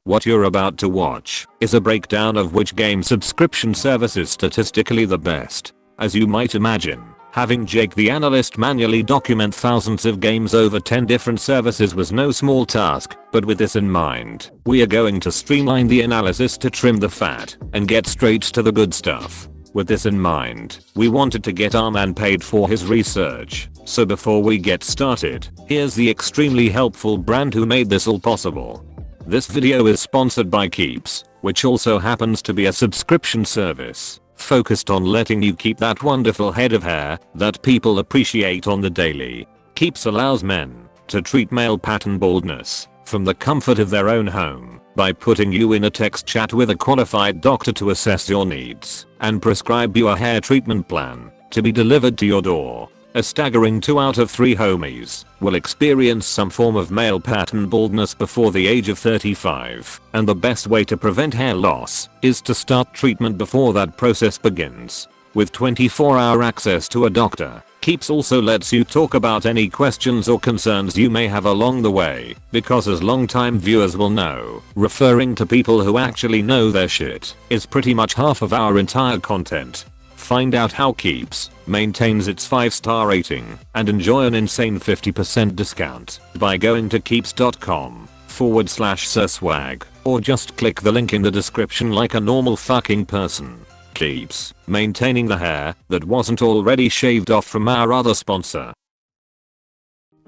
What you're about to watch is a breakdown of which game subscription service is statistically the best. As you might imagine, having Jake the analyst manually document thousands of games over 10 different services was no small task, but with this in mind, we are going to streamline the analysis to trim the fat and get straight to the good stuff. With this in mind, we wanted to get our man paid for his research, so before we get started, here's the extremely helpful brand who made this all possible. This video is sponsored by Keeps, which also happens to be a subscription service focused on letting you keep that wonderful head of hair that people appreciate on the daily. Keeps allows men to treat male pattern baldness from the comfort of their own home by putting you in a text chat with a qualified doctor to assess your needs and prescribe you a hair treatment plan to be delivered to your door. A staggering 2 out of 3 homies will experience some form of male pattern baldness before the age of 35, and the best way to prevent hair loss is to start treatment before that process begins. With 24-hour access to a doctor, Keeps also lets you talk about any questions or concerns you may have along the way, because as long-time viewers will know, referring to people who actually know their shit is pretty much half of our entire content. Find out how Keeps maintains its 5-star rating and enjoy an insane 50% discount by going to keeps.com/surswag or just click the link in the description like a normal fucking person. Keeps maintaining the hair that wasn't already shaved off from our other sponsor.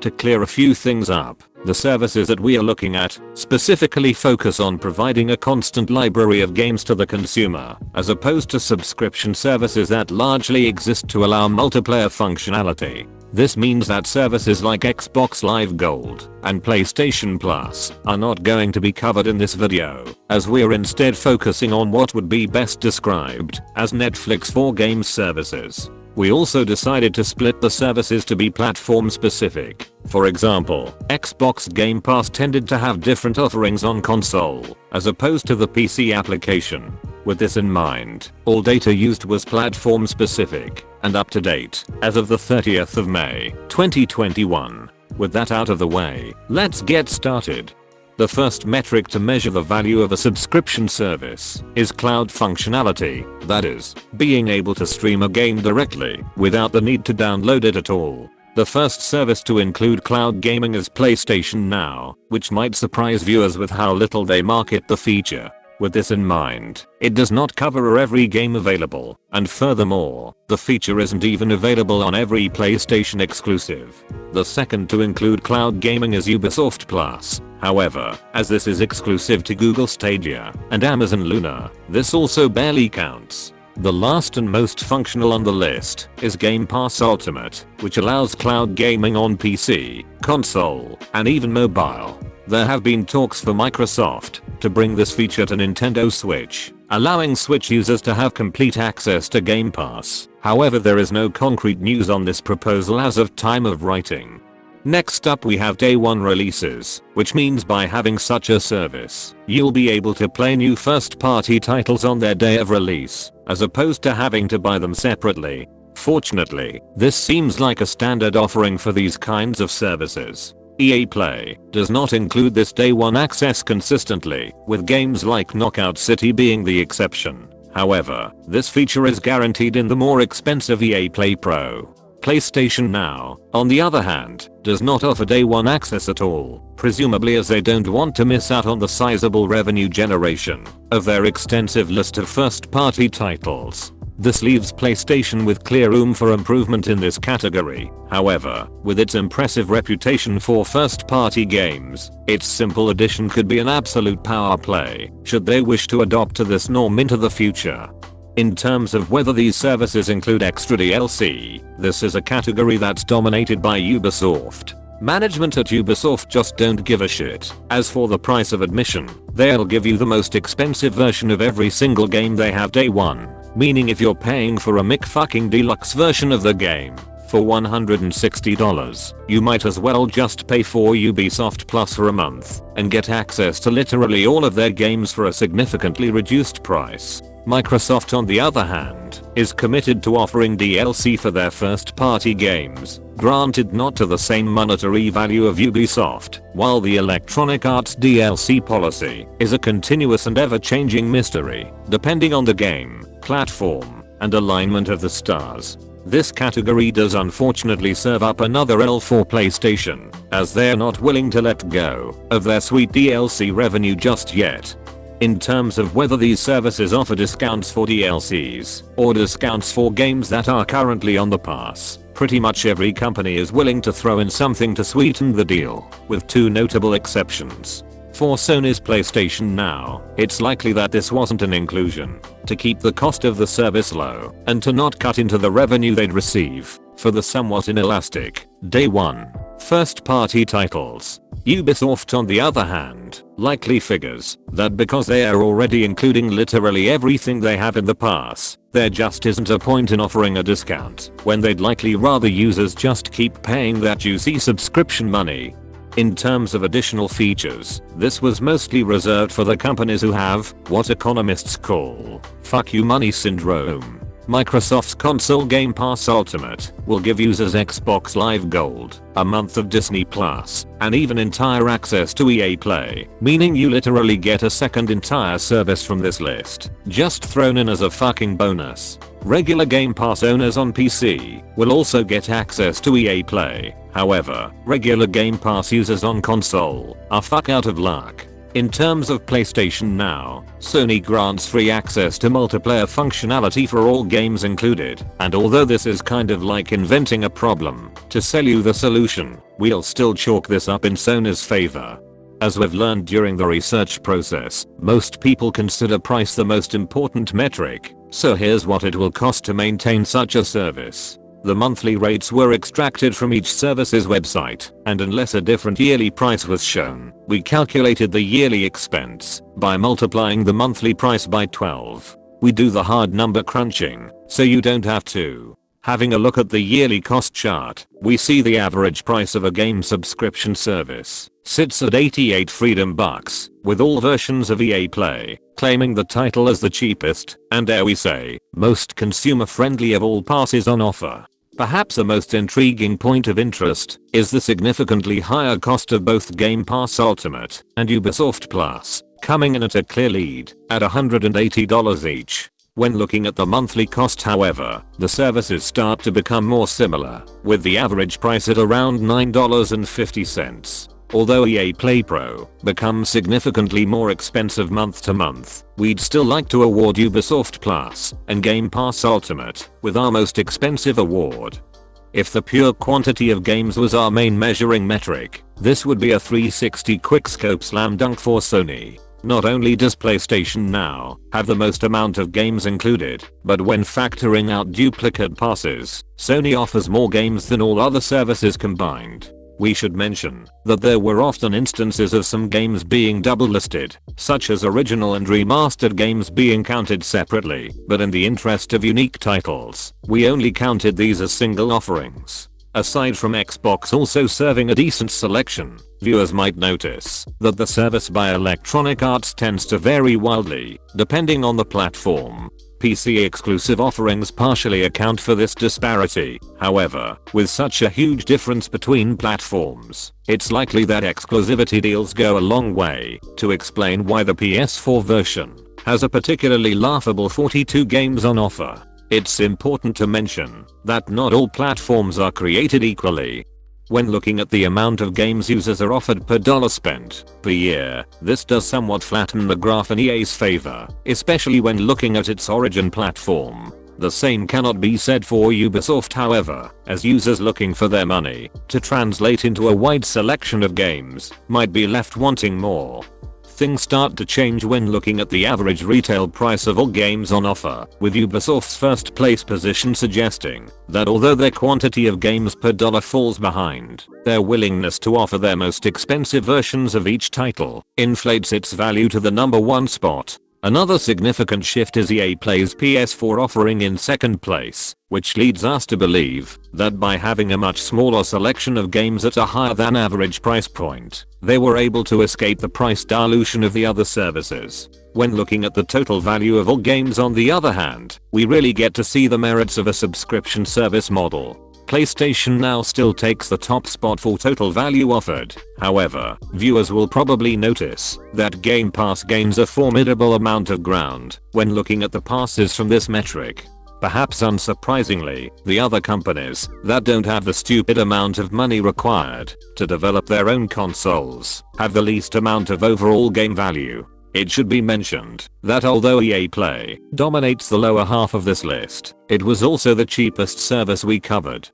To clear a few things up, the services that we are looking at specifically focus on providing a constant library of games to the consumer, as opposed to subscription services that largely exist to allow multiplayer functionality. This means that services like Xbox Live Gold and PlayStation Plus are not going to be covered in this video, as we are instead focusing on what would be best described as Netflix for games services. We also decided to split the services to be platform specific. For example, Xbox GamePass tended to have different offerings on console, as opposed to the PC application. With this in mind, all data used was platform specific and up to date as of the 30th of May, 2021. With that out of the way, let's get started. The first metric to measure the value of a subscription service is cloud functionality, that is, being able to stream a game directly without the need to download it at all. The first service to include cloud gaming is PlayStation Now, which might surprise viewers with how little they market the feature. With this in mind, it does not cover every game available, and furthermore, the feature isn't even available on every PlayStation exclusive. The second to include cloud gaming is Ubisoft Plus. However, as this is exclusive to Google Stadia and Amazon Luna, this also barely counts. The last and most functional on the list is Game Pass Ultimate, which allows cloud gaming on PC, console, and even mobile. There have been talks for Microsoft to bring this feature to Nintendo Switch, allowing Switch users to have complete access to Game Pass. However, there is no concrete news on this proposal as of time of writing. Next up we have day 1 releases, which means by having such a service, you'll be able to play new first-party titles on their day of release, as opposed to having to buy them separately. Fortunately, this seems like a standard offering for these kinds of services. EA Play does not include this day 1 access consistently, with games like Knockout City being the exception. However, this feature is guaranteed in the more expensive EA Play Pro. PlayStation Now, on the other hand, does not offer day 1 access at all, presumably as they don't want to miss out on the sizable revenue generation of their extensive list of first-party titles. This leaves PlayStation with clear room for improvement in this category. However, with its impressive reputation for first-party games, its simple addition could be an absolute power play, should they wish to adopt to this norm into the future. In terms of whether these services include extra DLC, this is a category that's dominated by Ubisoft. Management at Ubisoft just don't give a shit. As for the price of admission, they'll give you the most expensive version of every single game they have day 1, meaning if you're paying for a McFucking deluxe version of the game, for $160. You might as well just pay for Ubisoft Plus for a month and get access to literally all of their games for a significantly reduced price. Microsoft, on the other hand, is committed to offering DLC for their first-party games, granted not to the same monetary value of Ubisoft, while the Electronic Arts DLC policy is a continuous and ever-changing mystery, depending on the game, platform, and alignment of the stars. This category does unfortunately serve up another L for PlayStation, as they're not willing to let go of their sweet DLC revenue just yet. In terms of whether these services offer discounts for DLCs or discounts for games that are currently on the pass, pretty much every company is willing to throw in something to sweeten the deal, with two notable exceptions. For Sony's PlayStation Now, it's likely that this wasn't an inclusion to keep the cost of the service low and to not cut into the revenue they'd receive for the somewhat inelastic Day 1 first-party titles. Ubisoft, on the other hand, likely figures that because they are already including literally everything they have in the pass, there just isn't a point in offering a discount when they'd likely rather users just keep paying that juicy subscription money. In terms of additional features, this was mostly reserved for the companies who have what economists call fuck you money syndrome. Microsoft's console Game Pass Ultimate will give users Xbox Live Gold, a month of Disney Plus, and even entire access to EA Play, meaning you literally get a second entire service from this list, just thrown in as a fucking bonus. Regular Game Pass owners on PC will also get access to EA Play. However, regular Game Pass users on console are fuck out of luck. In terms of PlayStation Now, Sony grants free access to multiplayer functionality for all games included, and although this is kind of like inventing a problem to sell you the solution, we'll still chalk this up in Sony's favor. As we've learned during the research process, most people consider price the most important metric, so here's what it will cost to maintain such a service. The monthly rates were extracted from each service's website, and unless a different yearly price was shown, we calculated the yearly expense by multiplying the monthly price by 12. We do the hard number crunching, so you don't have to. Having a look at the yearly cost chart, we see the average price of a game subscription service sits at 88 Freedom Bucks, with all versions of EA Play, claiming the title as the cheapest, and dare we say, most consumer-friendly of all passes on offer. Perhaps the most intriguing point of interest is the significantly higher cost of both Game Pass Ultimate and Ubisoft Plus, coming in at a clear lead at $180 each. When looking at the monthly cost, however, the services start to become more similar, with the average price at around $9.50. Although EA Play Pro becomes significantly more expensive month to month, we'd still like to award Ubisoft Plus and Game Pass Ultimate with our most expensive award. If the pure quantity of games was our main measuring metric, this would be a 360 quickscope slam dunk for Sony. Not only does PlayStation Now have the most amount of games included, but when factoring out duplicate passes, Sony offers more games than all other services combined. We should mention that there were often instances of some games being double listed, such as original and remastered games being counted separately, but in the interest of unique titles, we only counted these as single offerings. Aside from Xbox also serving a decent selection, viewers might notice that the service by Electronic Arts tends to vary wildly, depending on the platform. PC exclusive offerings partially account for this disparity. However, with such a huge difference between platforms, it's likely that exclusivity deals go a long way to explain why the PS4 version has a particularly laughable 42 games on offer. It's important to mention that not all platforms are created equally. When looking at the amount of games users are offered per dollar spent per year, this does somewhat flatten the graph in EA's favor, especially when looking at its origin platform. The same cannot be said for Ubisoft, however, as users looking for their money to translate into a wide selection of games might be left wanting more. Things start to change when looking at the average retail price of all games on offer, with Ubisoft's first place position suggesting that although their quantity of games per dollar falls behind, their willingness to offer their most expensive versions of each title inflates its value to the number one spot. Another significant shift is EA Play's PS4 offering in second place, which leads us to believe that by having a much smaller selection of games at a higher than average price point, they were able to escape the price dilution of the other services. When looking at the total value of all games on the other hand, we really get to see the merits of a subscription service model. PlayStation Now still takes the top spot for total value offered. However, viewers will probably notice that Game Pass gains a formidable amount of ground when looking at the passes from this metric. Perhaps unsurprisingly, the other companies that don't have the stupid amount of money required to develop their own consoles have the least amount of overall game value. It should be mentioned that although EA Play dominates the lower half of this list, it was also the cheapest service we covered.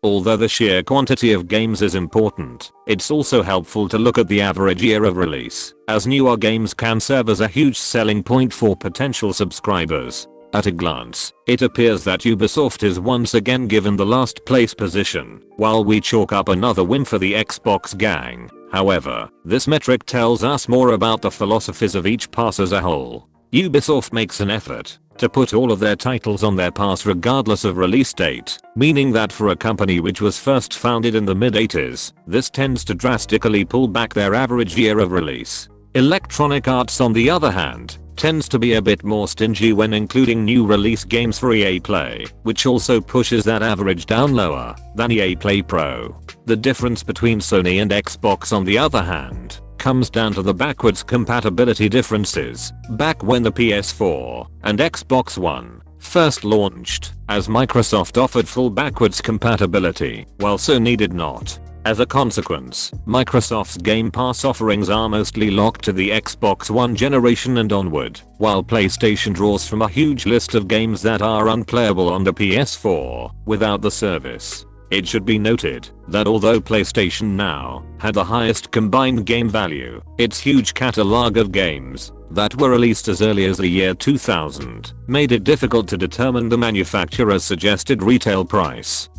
Although the sheer quantity of games is important, it's also helpful to look at the average year of release, as newer games can serve as a huge selling point for potential subscribers. At a glance, it appears that Ubisoft is once again given the last place position, while we chalk up another win for the Xbox gang. However, this metric tells us more about the philosophies of each pass as a whole. Ubisoft makes an effort to put all of their titles on their pass regardless of release date, meaning that for a company which was first founded in the mid-80s, this tends to drastically pull back their average year of release. Electronic Arts on the other hand, tends to be a bit more stingy when including new release games for EA Play, which also pushes that average down lower than EA Play Pro. The difference between Sony and Xbox on the other hand comes down to the backwards compatibility differences. Back when the PS4 and Xbox One first launched, as Microsoft offered full backwards compatibility, while Sony did not. As a consequence, Microsoft's Game Pass offerings are mostly locked to the Xbox One generation and onward, while PlayStation draws from a huge list of games that are unplayable on the PS4 without the service. It should be noted that although PlayStation Now had the highest combined game value, its huge catalog of games that were released as early as the year 2000 made it difficult to determine the manufacturer's suggested retail price.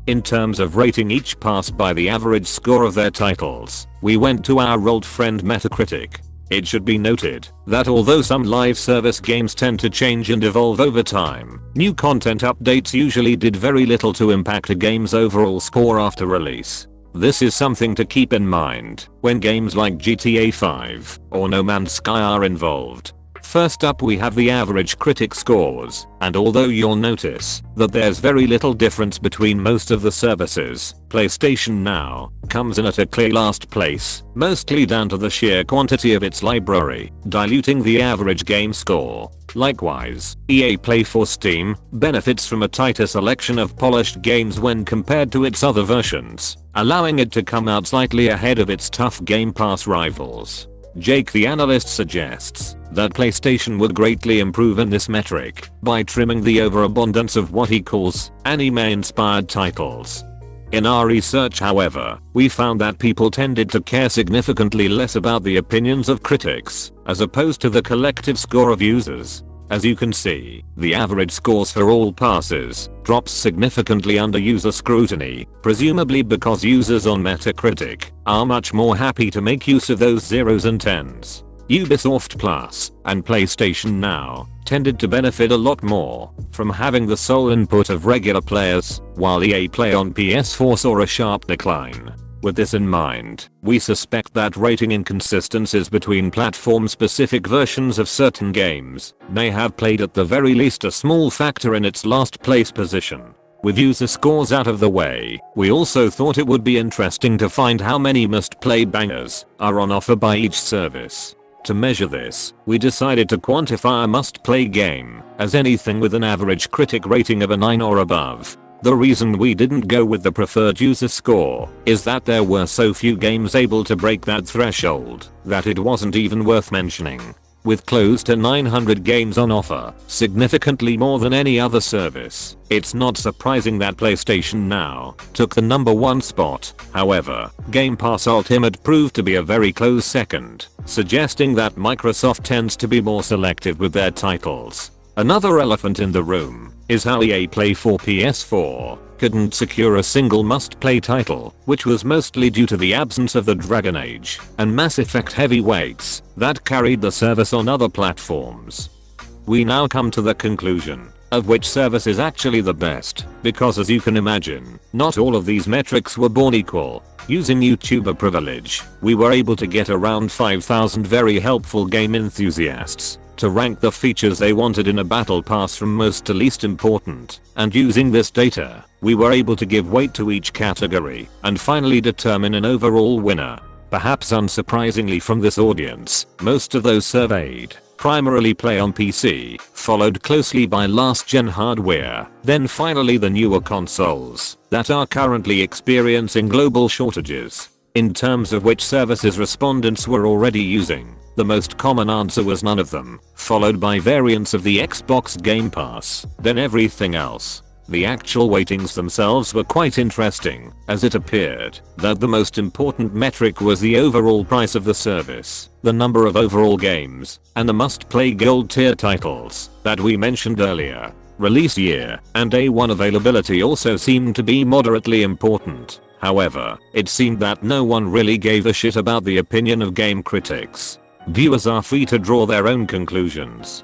In terms of rating each pass by the average score of their titles, we went to our old friend Metacritic. It should be noted that although some live service games tend to change and evolve over time, new content updates usually did very little to impact a game's overall score after release. This is something to keep in mind when games like GTA 5 or No Man's Sky are involved. First up we have the average Critic scores, and although you'll notice that there's very little difference between most of the services, PlayStation Now comes in at a clear last place, mostly down to the sheer quantity of its library, diluting the average game score. Likewise, EA Play for Steam benefits from a tighter selection of polished games when compared to its other versions, allowing it to come out slightly ahead of its tough Game Pass rivals. Jake the analyst suggests that PlayStation would greatly improve in this metric by trimming the overabundance of what he calls anime-inspired titles. In our research, however, we found that people tended to care significantly less about the opinions of critics as opposed to the collective score of users. As you can see, the average scores for all passes drops significantly under user scrutiny, presumably because users on Metacritic are much more happy to make use of those zeros and tens. Ubisoft Plus and PlayStation Now tended to benefit a lot more from having the sole input of regular players, while EA Play on PS4 saw a sharp decline. With this in mind, we suspect that rating inconsistencies between platform-specific versions of certain games may have played at the very least a small factor in its last place position. With user scores out of the way, we also thought it would be interesting to find how many must-play bangers are on offer by each service. To measure this, we decided to quantify a must-play game as anything with an average Critic rating of a 9 or above. The reason we didn't go with the preferred user score is that there were so few games able to break that threshold that it wasn't even worth mentioning. With close to 900 games on offer, significantly more than any other service, it's not surprising that PlayStation Now took the number 1 spot. However, Game Pass Ultimate proved to be a very close second, suggesting that Microsoft tends to be more selective with their titles. Another elephant in the room is how EA Play for PS4 couldn't secure a single must-play title, which was mostly due to the absence of the Dragon Age and Mass Effect heavyweights that carried the service on other platforms. We now come to the conclusion of which service is actually the best, because as you can imagine, not all of these metrics were born equal. Using YouTuber privilege, we were able to get around 5,000 very helpful game enthusiasts to rank the features they wanted in a battle pass from most to least important, and using this data, we were able to give weight to each category and finally determine an overall winner. Perhaps unsurprisingly from this audience, most of those surveyed primarily play on PC, followed closely by last-gen hardware, then finally the newer consoles that are currently experiencing global shortages. In terms of which services respondents were already using, the most common answer was none of them, followed by variants of the Xbox GamePass, then everything else. The actual weightings themselves were quite interesting, as it appeared that the most important metric was the overall price of the service, the number of overall games, and the must-play gold tier titles that we mentioned earlier. Release year and day one availability also seemed to be moderately important. However, it seemed that no one really gave a shit about the opinion of game critics. Viewers are free to draw their own conclusions.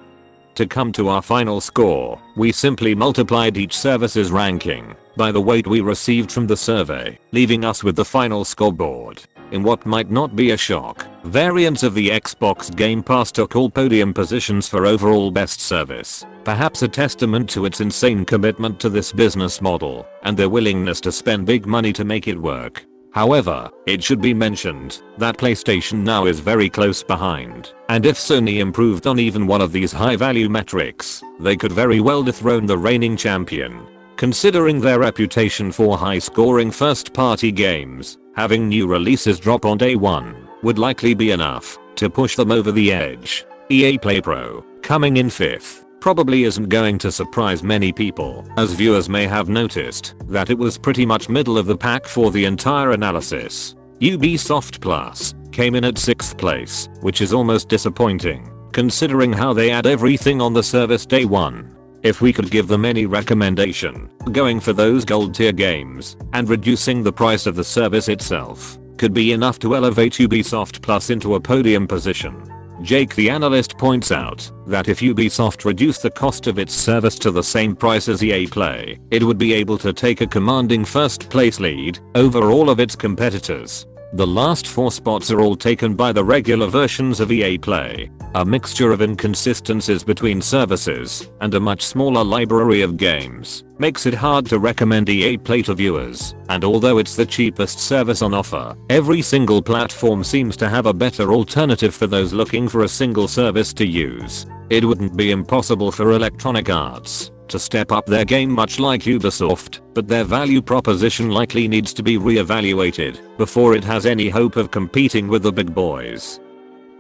To come to our final score, we simply multiplied each service's ranking by the weight we received from the survey, leaving us with the final scoreboard. In what might not be a shock, variants of the Xbox Game Pass took all podium positions for overall best service, perhaps a testament to its insane commitment to this business model and their willingness to spend big money to make it work. However, it should be mentioned that PlayStation now is very close behind, and if Sony improved on even one of these high-value metrics, they could very well dethrone the reigning champion. Considering their reputation for high-scoring first-party games, having new releases drop on day one would likely be enough to push them over the edge. EA Play Pro, coming in 5th, probably isn't going to surprise many people, as viewers may have noticed that it was pretty much middle of the pack for the entire analysis. Ubisoft Plus came in at 6th place, which is almost disappointing, considering how they add everything on the service day one. If we could give them any recommendation, going for those gold tier games and reducing the price of the service itself could be enough to elevate Ubisoft Plus into a podium position. Jake the analyst points out that if Ubisoft reduced the cost of its service to the same price as EA Play, it would be able to take a commanding first place lead over all of its competitors. The last 4 spots are all taken by the regular versions of EA Play. A mixture of inconsistencies between services and a much smaller library of games makes it hard to recommend EA Play to viewers, and although it's the cheapest service on offer, every single platform seems to have a better alternative for those looking for a single service to use. It wouldn't be impossible for Electronic Arts to step up their game much like Ubisoft, but their value proposition likely needs to be re-evaluated before it has any hope of competing with the big boys.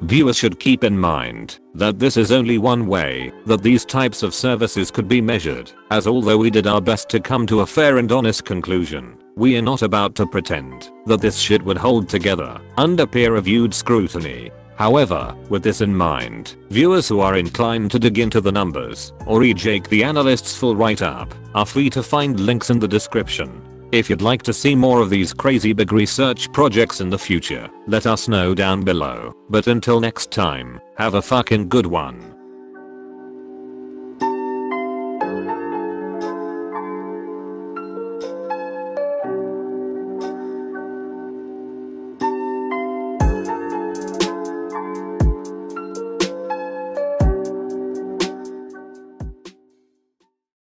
Viewers should keep in mind that this is only one way that these types of services could be measured, as although we did our best to come to a fair and honest conclusion, we are not about to pretend that this shit would hold together under peer-reviewed scrutiny. However, with this in mind, viewers who are inclined to dig into the numbers or read Jake the analyst's full write-up are free to find links in the description. If you'd like to see more of these crazy big research projects in the future, let us know down below. But until next time, have a fucking good one.